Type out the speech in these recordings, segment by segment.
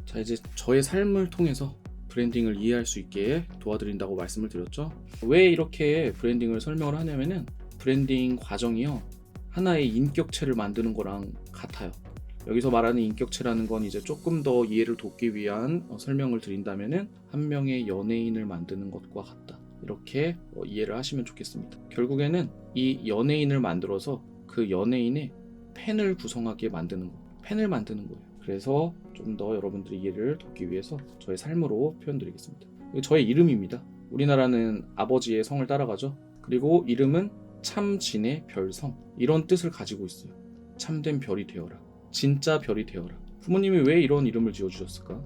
자, 이제 저의 삶을 통해서 브랜딩을 이해할 수 있게 도와드린다고 말씀을 드렸죠. 왜 이렇게 브랜딩을 설명을 하냐면은 브랜딩 과정이요, 하나의 인격체를 만드는 거랑 같아요. 여기서 말하는 인격체라는 건 이제 조금 더 이해를 돕기 위한 설명을 드린다면은 한 명의 연예인을 만드는 것과 같다, 이렇게 이해를 하시면 좋겠습니다. 결국에는 이 연예인을 만들어서 그 연예인의 팬을 구성하게 만드는 거, 팬을 만드는 거예요. 그래서 좀 더 여러분들의 이해를 돕기 위해서 저의 삶으로 표현드리겠습니다. 저의 이름입니다. 우리나라는 아버지의 성을 따라가죠. 그리고 이름은 참진의 별성, 이런 뜻을 가지고 있어요. 참된 별이 되어라, 진짜 별이 되어라. 부모님이 왜 이런 이름을 지어주셨을까?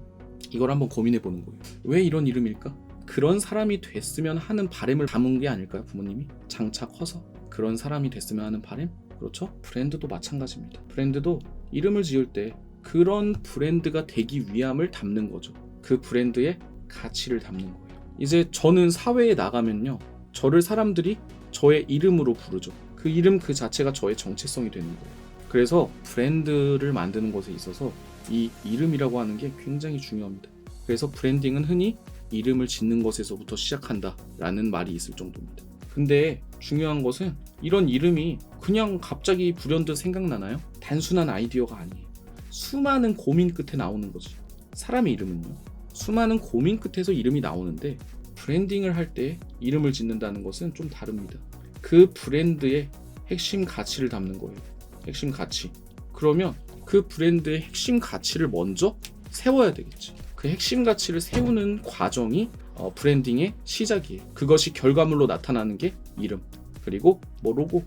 이걸 한번 고민해보는 거예요. 왜 이런 이름일까? 그런 사람이 됐으면 하는 바람을 담은 게 아닐까요? 부모님이 장차 커서 그런 사람이 됐으면 하는 바람? 그렇죠? 브랜드도 마찬가지입니다. 브랜드도 이름을 지을 때 그런 브랜드가 되기 위함을 담는 거죠. 그 브랜드의 가치를 담는 거예요. 이제 저는 사회에 나가면요, 저를 사람들이 저의 이름으로 부르죠. 그 이름 그 자체가 저의 정체성이 되는 거예요. 그래서 브랜드를 만드는 것에 있어서 이 이름이라고 하는 게 굉장히 중요합니다. 그래서 브랜딩은 흔히 이름을 짓는 것에서부터 시작한다 라는 말이 있을 정도입니다. 근데 중요한 것은 이런 이름이 그냥 갑자기 불현듯 생각나나요? 단순한 아이디어가 아니에요. 수많은 고민 끝에 나오는 거지. 사람의 이름은요, 수많은 고민 끝에서 이름이 나오는데 브랜딩을 할 때 이름을 짓는다는 것은 좀 다릅니다. 그 브랜드의 핵심 가치를 담는 거예요. 핵심 가치. 그러면 그 브랜드의 핵심 가치를 먼저 세워야 되겠지. 그 핵심 가치를 세우는 과정이 브랜딩의 시작이에요. 그것이 결과물로 나타나는 게 이름, 그리고 로고,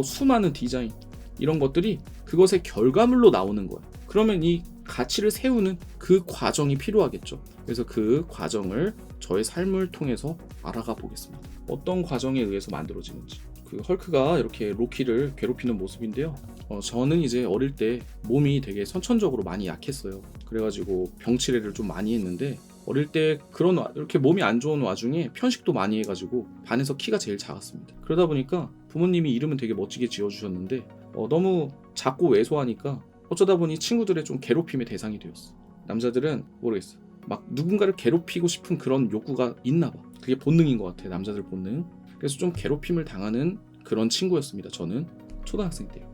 수많은 디자인, 이런 것들이 그것의 결과물로 나오는 거예요. 그러면 이 가치를 세우는 그 과정이 필요하겠죠. 그래서 그 과정을 저의 삶을 통해서 알아가 보겠습니다. 어떤 과정에 의해서 만들어지는지. 그 헐크가 이렇게 로키를 괴롭히는 모습인데요. 저는 이제 어릴 때 몸이 되게 선천적으로 많이 약했어요. 그래가지고 병치레를 좀 많이 했는데, 어릴 때 그런 이렇게 몸이 안 좋은 와중에 편식도 많이 해가지고 반에서 키가 제일 작았습니다. 그러다 보니까 부모님이 이름은 되게 멋지게 지어주셨는데 너무 작고 왜소하니까 어쩌다 보니 친구들의 좀 괴롭힘의 대상이 되었어. 남자들은 모르겠어, 막 누군가를 괴롭히고 싶은 그런 욕구가 있나 봐. 그게 본능인 것 같아, 남자들 본능. 그래서 좀 괴롭힘을 당하는 그런 친구였습니다. 저는 초등학생 때요.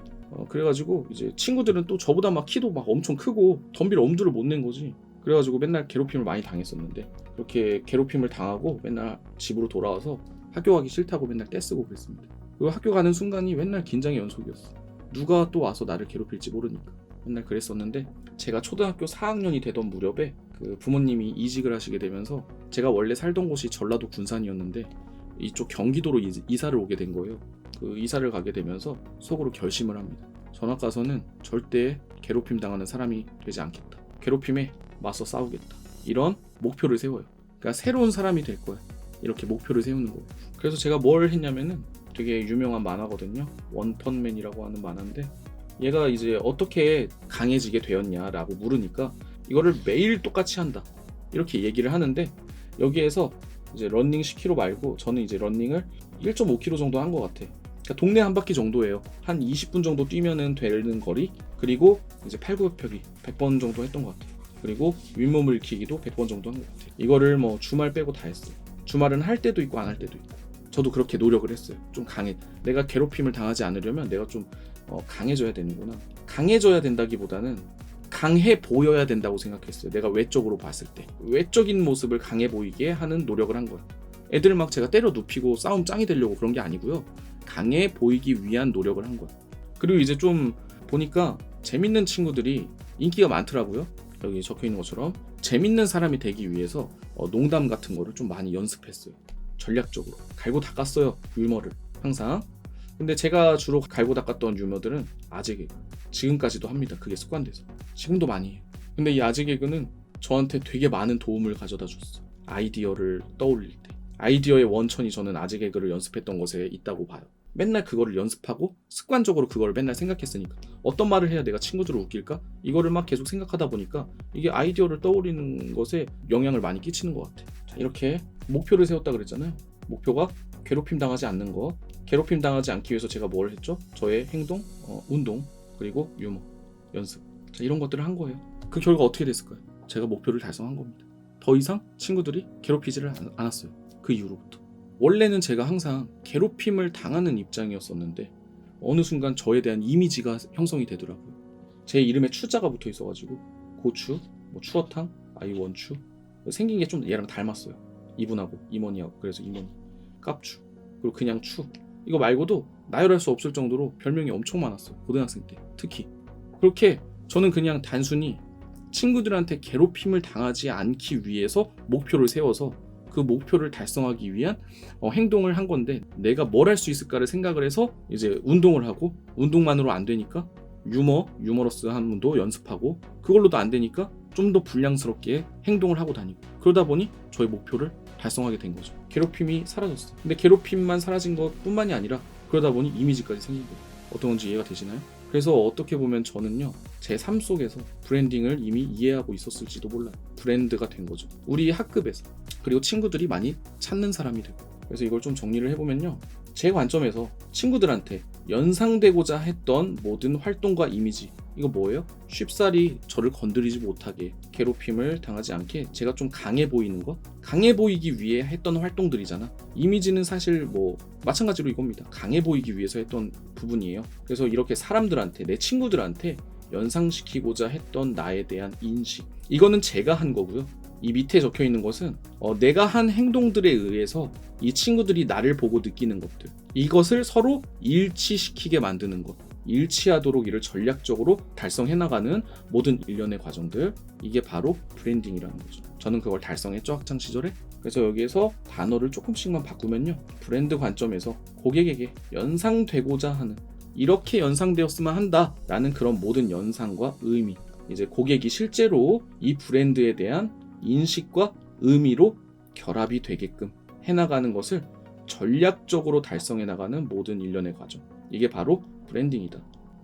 그래가지고 이제 친구들은 또 저보다 막 키도 막 엄청 크고 덤빌 엄두를 못 낸 거지. 그래가지고 맨날 괴롭힘을 많이 당했었는데, 그렇게 괴롭힘을 당하고 맨날 집으로 돌아와서 학교 가기 싫다고 맨날 떼쓰고 그랬습니다. 그리고 학교 가는 순간이 맨날 긴장의 연속이었어. 누가 또 와서 나를 괴롭힐지 모르니까 맨날 그랬었는데, 제가 초등학교 4학년이 되던 무렵에 그 부모님이 이직을 하시게 되면서 제가 원래 살던 곳이 전라도 군산이었는데 이쪽 경기도로 이사를 오게 된 거예요. 그 이사를 가게 되면서 속으로 결심을 합니다. 전학 가서는 절대 괴롭힘 당하는 사람이 되지 않겠다. 괴롭힘에 맞서 싸우겠다. 이런 목표를 세워요. 그러니까 새로운 사람이 될 거야. 이렇게 목표를 세우는 거예요. 그래서 제가 뭘 했냐면은 되게 유명한 만화거든요. 원펀맨이라고 하는 만화인데, 얘가 이제 어떻게 강해지게 되었냐라고 물으니까 이거를 매일 똑같이 한다, 이렇게 얘기를 하는데, 여기에서 이제 러닝 10km 말고 저는 이제 러닝을 1.5km 정도 한 것 같아. 그러니까 동네 한 바퀴 정도예요. 한 20분 정도 뛰면은 되는 거리. 그리고 이제 팔굽혀펴기 100번 정도 했던 것 같아요. 그리고 윗몸 일으키기도 100번 정도 한 것 같아요. 이거를 주말 빼고 다 했어요. 주말은 할 때도 있고 안 할 때도 있고. 저도 그렇게 노력을 했어요. 좀 내가 괴롭힘을 당하지 않으려면 내가 좀 강해져야 되는구나. 강해져야 된다기보다는 강해 보여야 된다고 생각했어요. 내가 외적으로 봤을 때 외적인 모습을 강해 보이게 하는 노력을 한 거예요. 애들 막 제가 때려 눕히고 싸움 짱이 되려고 그런 게 아니고요. 강해 보이기 위한 노력을 한 거예요. 그리고 이제 좀 보니까 재밌는 친구들이 인기가 많더라고요. 여기 적혀있는 것처럼 재밌는 사람이 되기 위해서 농담 같은 거를 좀 많이 연습했어요. 전략적으로 갈고 닦았어요, 유머를 항상. 근데 제가 주로 갈고 닦았던 유머들은 아재 개그. 지금까지도 합니다. 그게 습관돼서 지금도 많이 해요. 근데 이 아재 개그는 저한테 되게 많은 도움을 가져다 줬어. 아이디어를 떠올릴 때. 아이디어의 원천이 저는 아재 개그를 연습했던 것에 있다고 봐요. 맨날 그거를 연습하고 습관적으로 그걸 맨날 생각했으니까 어떤 말을 해야 내가 친구들을 웃길까? 이거를 막 계속 생각하다 보니까 이게 아이디어를 떠올리는 것에 영향을 많이 끼치는 것 같아. 자, 이렇게 목표를 세웠다 그랬잖아요. 목표가 괴롭힘 당하지 않는 것. 괴롭힘 당하지 않기 위해서 제가 뭘 했죠? 저의 행동, 운동, 그리고 유머, 연습. 자, 이런 것들을 한 거예요. 그 결과 어떻게 됐을까요? 제가 목표를 달성한 겁니다. 더 이상 친구들이 괴롭히지를 않았어요. 그 이후로부터. 원래는 제가 항상 괴롭힘을 당하는 입장이었었는데 어느 순간 저에 대한 이미지가 형성이 되더라고요. 제 이름에 추자가 붙어 있어가지고 고추, 뭐 추어탕, 아이원추 생긴 게 좀 얘랑 닮았어요. 이분하고 임원이하고. 그래서 임원, 깝추, 그리고 그냥 추. 이거 말고도 나열할 수 없을 정도로 별명이 엄청 많았어요. 고등학생 때 특히. 그렇게 저는 그냥 단순히 친구들한테 괴롭힘을 당하지 않기 위해서 목표를 세워서 그 목표를 달성하기 위한 행동을 한 건데, 내가 뭘 할 수 있을까를 생각을 해서 이제 운동을 하고, 운동만으로 안 되니까 유머러스함도 연습하고, 그걸로도 안 되니까 좀 더 불량스럽게 행동을 하고 다니고, 그러다 보니 저의 목표를 달성하게 된 거죠. 괴롭힘이 사라졌어요. 근데 괴롭힘만 사라진 것 뿐만이 아니라 그러다 보니 이미지까지 생긴 거예요. 어떤 건지 이해가 되시나요? 그래서 어떻게 보면 저는요, 제 삶 속에서 브랜딩을 이미 이해하고 있었을지도 몰라요. 브랜드가 된 거죠. 우리 학급에서. 그리고 친구들이 많이 찾는 사람이 되고. 그래서 이걸 좀 정리를 해보면요, 제 관점에서 친구들한테 연상되고자 했던 모든 활동과 이미지, 이거 뭐예요? 쉽사리 저를 건드리지 못하게, 괴롭힘을 당하지 않게 제가 좀 강해 보이는 것, 강해 보이기 위해 했던 활동들이잖아. 이미지는 사실 뭐 마찬가지로 이겁니다. 강해 보이기 위해서 했던 부분이에요. 그래서 이렇게 사람들한테, 내 친구들한테 연상시키고자 했던 나에 대한 인식, 이거는 제가 한 거고요. 이 밑에 적혀 있는 것은 내가 한 행동들에 의해서 이 친구들이 나를 보고 느끼는 것들, 이것을 서로 일치시키게 만드는 것, 일치하도록 이를 전략적으로 달성해 나가는 모든 일련의 과정들, 이게 바로 브랜딩이라는 거죠. 저는 그걸 달성했죠, 학창 시절에. 그래서 여기에서 단어를 조금씩만 바꾸면요, 브랜드 관점에서 고객에게 연상되고자 하는, 이렇게 연상되었으면 한다라는 그런 모든 연상과 의미, 이제 고객이 실제로 이 브랜드에 대한 인식과 의미로 결합이 되게끔 해나가는 것을 전략적으로 달성해 나가는 모든 일련의 과정, 이게 바로 브랜딩이다.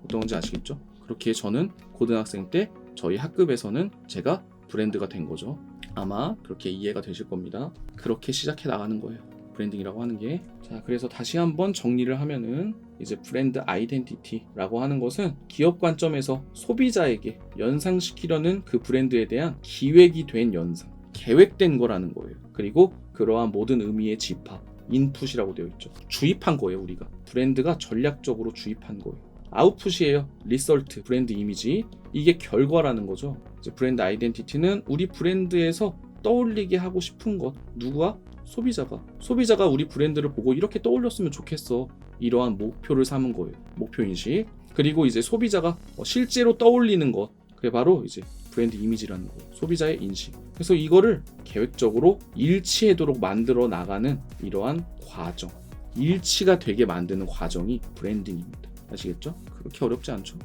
어떤 건지 아시겠죠? 그렇게 저는 고등학생 때 저희 학급에서는 제가 브랜드가 된 거죠. 아마 그렇게 이해가 되실 겁니다. 그렇게 시작해 나가는 거예요, 브랜딩이라고 하는 게. 자, 그래서 다시 한번 정리를 하면은, 이제 브랜드 아이덴티티라고 하는 것은 기업 관점에서 소비자에게 연상시키려는 그 브랜드에 대한 기획이 된 연상, 계획된 거라는 거예요. 그리고 그러한 모든 의미의 집합, 인풋이라고 되어 있죠. 주입한 거예요, 우리가. 브랜드가 전략적으로 주입한 거예요. 아웃풋이에요. 리설트, 브랜드 이미지. 이게 결과라는 거죠. 이제 브랜드 아이덴티티는 우리 브랜드에서 떠올리게 하고 싶은 것, 누구와? 소비자가 우리 브랜드를 보고 이렇게 떠올렸으면 좋겠어, 이러한 목표를 삼은 거예요. 목표인식. 그리고 이제 소비자가 실제로 떠올리는 것, 그게 바로 이제 브랜드 이미지라는 거예요. 소비자의 인식. 그래서 이거를 계획적으로 일치하도록 만들어 나가는 이러한 과정, 일치가 되게 만드는 과정이 브랜딩입니다. 아시겠죠? 그렇게 어렵지 않죠?